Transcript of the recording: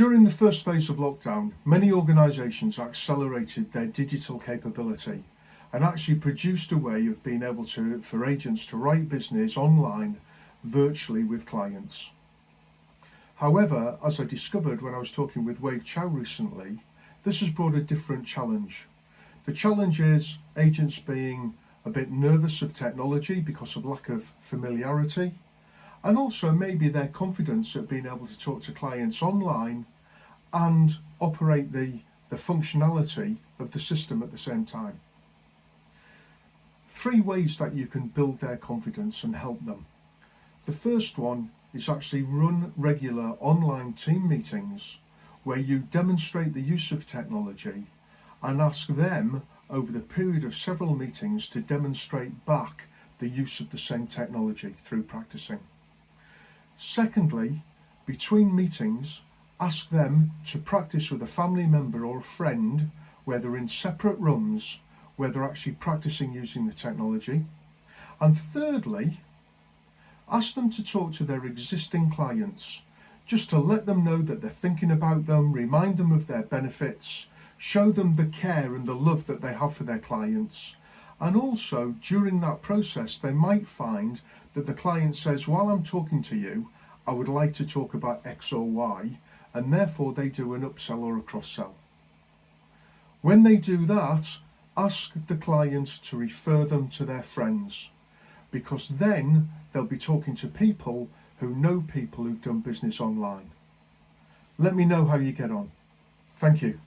During the first phase of lockdown, many organisations accelerated their digital capability and actually produced a way of being able for agents to write business online virtually with clients. However, as I discovered when I was talking with Wave Chow recently, this has brought a different challenge. The challenge is agents being a bit nervous of technology because of lack of familiarity, and also maybe their confidence at being able to talk to clients online and operate the functionality of the system at the same time. 3 ways that you can build their confidence and help them. The first one is actually run regular online team meetings where you demonstrate the use of technology and ask them over the period of several meetings to demonstrate back the use of the same technology through practicing. Secondly, between meetings, ask them to practice with a family member or a friend where they're in separate rooms where they're actually practicing using the technology. And thirdly, ask them to talk to their existing clients, just to let them know that they're thinking about them, remind them of their benefits, show them the care and the love that they have for their clients. And also, during that process, they might find that the client says, while I'm talking to you, I would like to talk about X or Y, and therefore they do an upsell or a cross-sell. When they do that, ask the client to refer them to their friends, because then they'll be talking to people who know people who've done business online. Let me know how you get on. Thank you.